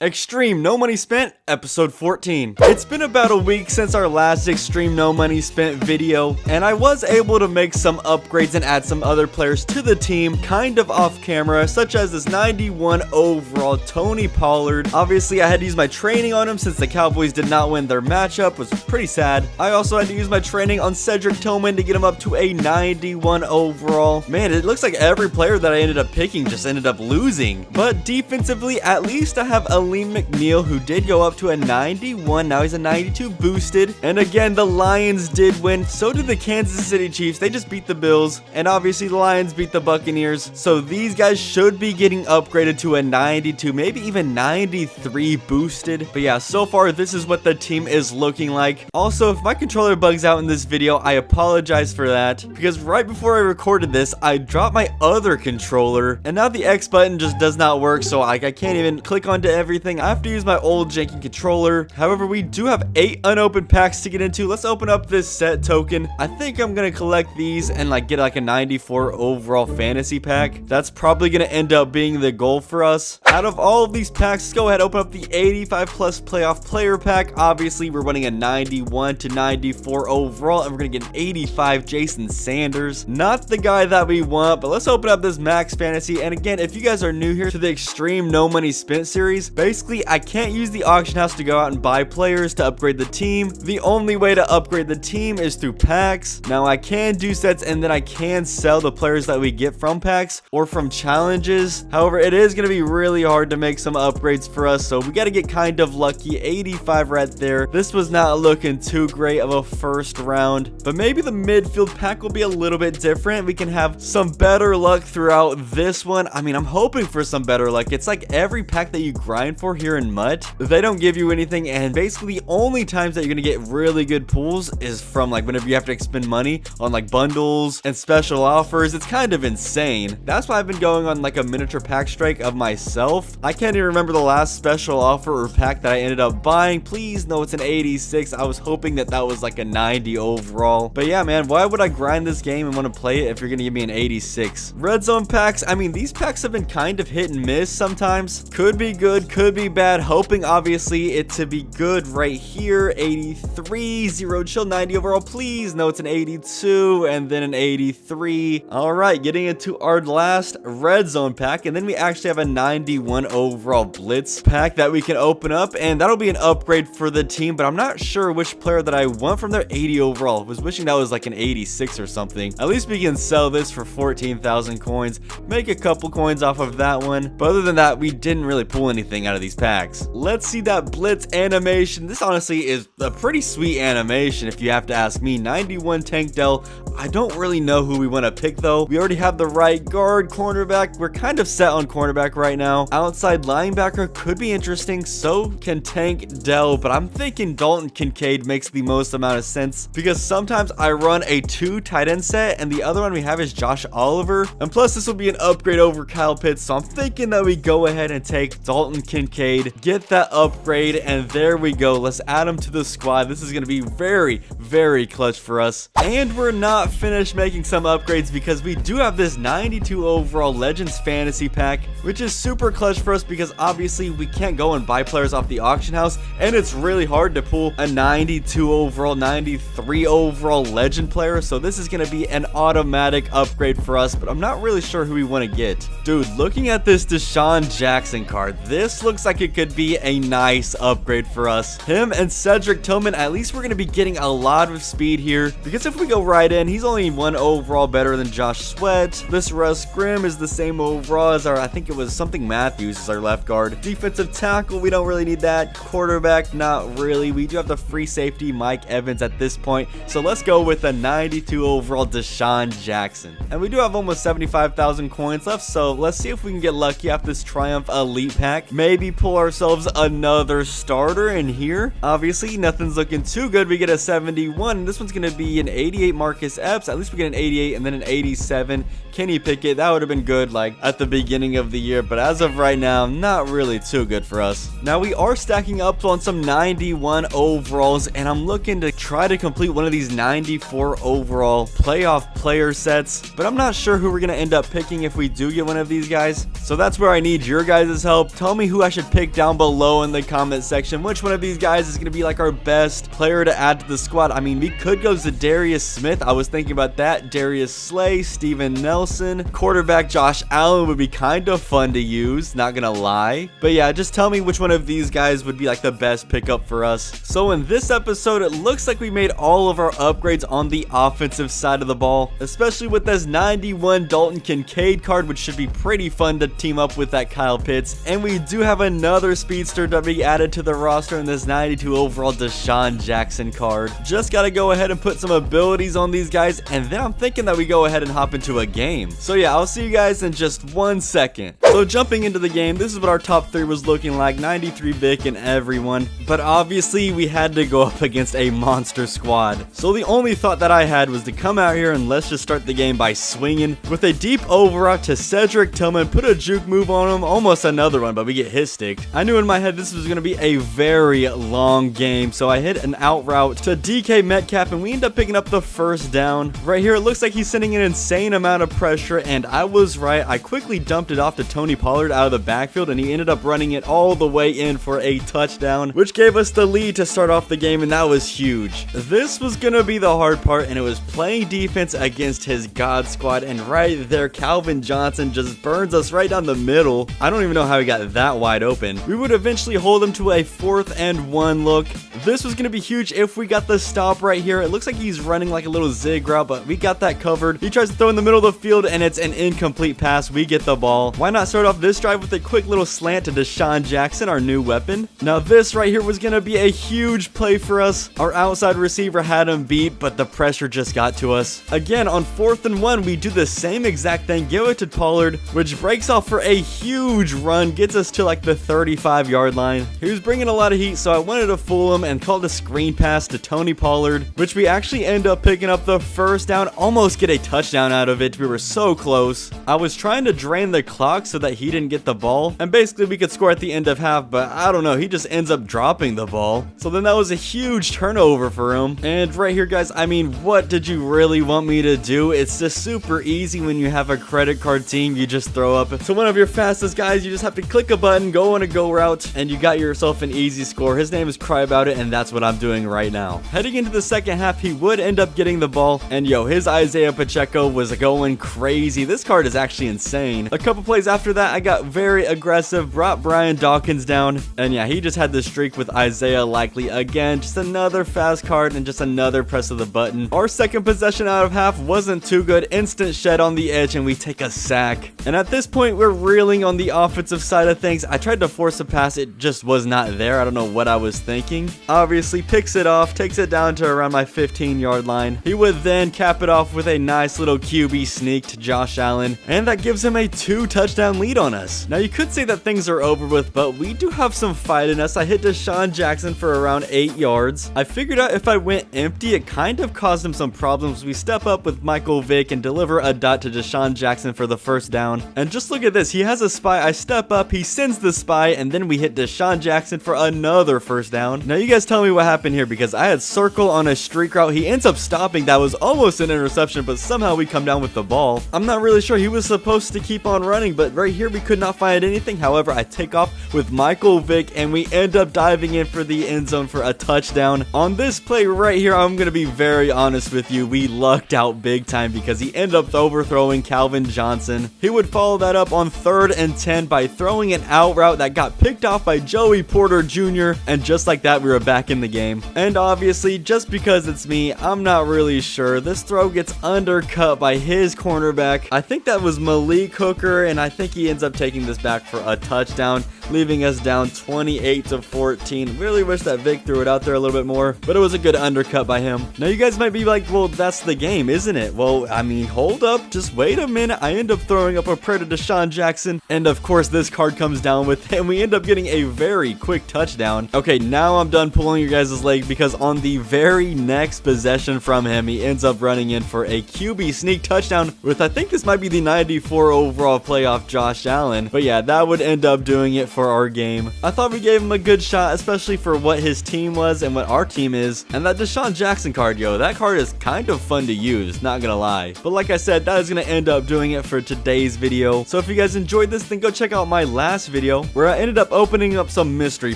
Xtreme No Money Spent, episode 14. It's been about a week since our last Xtreme No Money Spent video, and I was able to make some upgrades and add some other players to the team, kind of off camera, such as this 91 overall Tony Pollard. Obviously, I had to use my training on him since the Cowboys did not win their matchup, was pretty sad. I also had to use my training on Cedric Tillman to get him up to a 91 overall. Man, it looks like every player that I ended up picking just ended up losing. But defensively, at least I have Liam McNeil, who did go up to a 91. Now he's a 92 boosted. And again, the Lions did win. So did the Kansas City Chiefs. They just beat the Bills. And obviously the Lions beat the Buccaneers. So these guys should be getting upgraded to a 92, maybe even 93 boosted. But yeah, so far this is what the team is looking like. Also, if my controller bugs out in this video, I apologize for that, because right before I recorded this, I dropped my other controller, and now the X button just does not work. So I can't even click onto everything. I have to use my old janky controller. However, we do have 8 unopened packs to get into. Let's open up this set token. I think I'm gonna collect these and get a 94 overall fantasy pack. That's probably gonna end up being the goal for us. Out of all of these packs, let's go ahead and open up the 85 plus playoff player pack. Obviously, we're running a 91 to 94 overall, and we're gonna get an 85 Jason Sanders. Not the guy that we want, but let's open up this max fantasy. And again, if you guys are new here to the Xtreme No Money Spent series, basically, I can't use the auction house to go out and buy players to upgrade the team. The only way to upgrade the team is through packs. Now, I can do sets, and then I can sell the players that we get from packs or from challenges. However, it is going to be really hard to make some upgrades for us, so we got to get kind of lucky. 85 right there. This was not looking too great of a first round, but maybe the midfield pack will be a little bit different. We can have some better luck throughout this one. I mean, I'm hoping for some better luck. It's like every pack that you grind for here in Mud, they don't give you anything, and basically the only times that you're gonna get really good pulls is from whenever you have to expend money on bundles and special offers. It's kind of insane. That's why I've been going on a miniature pack strike of myself. I can't even remember the last special offer or pack that I ended up buying. Please no, it's an 86. I was hoping that was a 90 overall. But yeah, man, why would I grind this game and want to play it if you're gonna give me an 86? Red zone packs, I mean, these packs have been kind of hit and miss sometimes. Could be good, could be bad. Hoping obviously it to be good right here. 83, 0 chill, 90 overall. Please no, it's an 82 and then an 83. All right, getting into our last red zone pack, and then we actually have a 91 overall blitz pack that we can open up, and that'll be an upgrade for the team. But I'm not sure which player that I want from their 80 overall. I was wishing that was an 86 or something. At least we can sell this for 14,000 coins, make a couple coins off of that one. But other than that, we didn't really pull anything out of these packs. Let's see that blitz animation. This honestly is a pretty sweet animation if you have to ask me. 91 Tank Dell. I don't really know who we want to pick though. We already have the right guard, cornerback. We're kind of set on cornerback right now. Outside linebacker could be interesting. So can Tank Dell, but I'm thinking Dalton Kincaid makes the most amount of sense, because sometimes I run a 2 tight end set and the other one we have is Josh Oliver. And plus this will be an upgrade over Kyle Pitts. So I'm thinking that we go ahead and take Dalton Kincaid, get that upgrade, and there we go. Let's add him to the squad. This is going to be very, very clutch for us. And we're not finished making some upgrades, because we do have this 92 overall Legends fantasy pack, which is super clutch for us because obviously we can't go and buy players off the auction house, and it's really hard to pull a 92 overall, 93 overall legend player. So this is going to be an automatic upgrade for us, but I'm not really sure who we want to get. Dude, looking at this Deshaun Jackson card, this looks like it could be a nice upgrade for us. Him and Cedric Tillman, at least we're going to be getting a lot of speed here, because if we go right in, he's only 1 overall better than Josh Sweat. This Russ Grimm is the same overall as I think it was something Matthews is our left guard. Defensive tackle, we don't really need that. Quarterback, not really. We do have the free safety Mike Evans at this point, so let's go with a 92 overall Deshaun Jackson. And we do have almost 75,000 coins left, so let's see if we can get lucky off this Triumph Elite pack. Maybe pull ourselves another starter in here. Obviously, nothing's looking too good. We get a 71. This one's going to be an 88 Marcus Epps. At least we get an 88 and then an 87 Kenny Pickett. That would have been good at the beginning of the year, but as of right now, not really too good for us. Now we are stacking up on some 91 overalls, and I'm looking to try to complete one of these 94 overall playoff player sets, but I'm not sure who we're going to end up picking if we do get one of of these guys. So that's where I need your guys' help. Tell me who I should pick down below in the comment section. Which one of these guys is going to be like our best player to add to the squad? I mean, we could go Zadarius Smith. I was thinking about that. Darius Slay, Steven Nelson. Quarterback Josh Allen would be kind of fun to use, not gonna lie. But yeah, just tell me which one of these guys would be like the best pickup for us. So in this episode, it looks like we made all of our upgrades on the offensive side of the ball, especially with this 91 Dalton Kincaid card, which should be pretty fun to team up with that Kyle Pitts. And we do have another speedster to be added to the roster in this 92 overall Deshaun Jackson card. Just gotta go ahead and put some abilities on these guys, and then I'm thinking that we go ahead and hop into a game. So yeah, I'll see you guys in just 1 second. So jumping into the game, this is what our top 3 was looking like. 93 Vic and everyone, but obviously we had to go up against a monster squad. So the only thought that I had was to come out here and let's just start the game by swinging with a deep over route to Cedric Tillman, put a juke move on him, almost another one, but we get his sticked. I knew in my head this was going to be a very long game, so I hit an out route to DK Metcalf and we end up picking up the first down. Right here, it looks like he's sending an insane amount of pressure, and I was right. I quickly dumped it off to Tony Pollard out of the backfield, and he ended up running it all the way in for a touchdown, which gave us the lead to start off the game, and that was huge. This was gonna be the hard part, and it was playing defense against his God squad, and right there, Calvin Johnson just burns us right down the middle. I don't even know how he got that wide open. We would eventually hold him to a 4th and 1 look. This was gonna be huge if we got the stop right here. It looks like he's running like a little zig route, but we got that covered. He tries to throw in the middle of the field, and it's an incomplete pass. We get the ball. Why not start off this drive with a quick little slant to Deshaun Jackson, our new weapon? Now this right here was gonna be a huge play for us. Our outside receiver had him beat, but the pressure just got to us. Again, on 4th and 1, we do the same exact thing. Give it to Pollard, which breaks off for a huge run, gets us to like the 35-yard line. He was bringing a lot of heat, so I wanted to fool him and called a screen pass to Tony Pollard, which we actually end up picking up the first down, almost get a touchdown out of it. We were so close. I was trying to drain the clock so that he didn't get the ball, and basically we could score at the end of half, but I don't know, he just ends up dropping the ball. So then that was a huge turnover for him. And right here, guys, I mean, what did you really want me to do? It's just super easy when you have a credit card team. You just throw up to one of your fastest guys. You just have to click a button, go on a go route, and you got yourself an easy score. His name is Cry About It, and that's what I'm doing right now. Heading into the second half, he would end up getting the ball, and yo, his Isaiah Pacheco was going crazy. This card is actually insane. A couple plays after that, I got very aggressive, brought Brian Dawkins down, and yeah, he just had the streak with Isaiah Likely again. Just another fast card and just another press of the button. Our second possession out of half wasn't too good. Instant shed on the edge, and we take a sack. And at this point, we're reeling on the offensive side of things. I tried to force a pass, it just was not there. I don't know what I was thinking. Obviously, picks it off, takes it down to around my 15-yard line. He would then cap it off with a nice little QB sneak to Josh Allen, and that gives him a 2-touchdown lead on us. Now, you could say that things are over with, but we do have some fight in us. I hit Deshaun Jackson for around 8 yards. I figured out if I went empty, it kind of caused him some problems. We step up with Michael Vick and deliver a dot to Deshaun Jackson for the first down. And just look at this. He has a spy. I step up, he sends the spy, and then we hit Deshaun Jackson for another first down. Now, you guys tell me what happened here, because I had circle on a streak route. He ends up stopping. That was almost an interception, but somehow we come down with the ball. I'm not really sure. He was supposed to keep on running, but right here we could not find anything. However, I take off with Michael Vick, and we end up diving in for the end zone for a touchdown. On this play right here, I'm going to be very honest with you. We lucked out big time because he ended up overthrowing Calvin Johnson. He would follow that up on 3rd and 10 by throwing an out route that got picked off by Joey Porter Jr. And just like that, we were back in the game. And obviously, just because it's me, I'm not really sure. This throw gets undercut by his cornerback. I think that was Malik Hooker, and I think he ends up taking this back for a touchdown, leaving us down 28-14. Really wish that Vic threw it out there a little bit more, but it was a good undercut by him. Now, you guys might be like, well, that's the game, isn't it? Well, I mean, hold up, just wait a minute. I end up throwing up a prayer to Deshaun Jackson, and of course, this card comes down with, and we end up getting a very quick touchdown. Okay, now I'm done pulling your guys' leg, because on the very next possession from him, he ends up running in for a QB sneak touchdown with, I think this might be the 94 overall playoff Josh Allen. But yeah, that would end up doing it for for our game. I thought we gave him a good shot, especially for what his team was and what our team is. And that Deshaun Jackson card, yo, that card is kind of fun to use, not gonna lie. But like I said, that is gonna end up doing it for today's video. So if you guys enjoyed this, then go check out my last video where I ended up opening up some mystery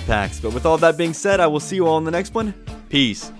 packs. But with all that being said, I will see you all in the next one. Peace.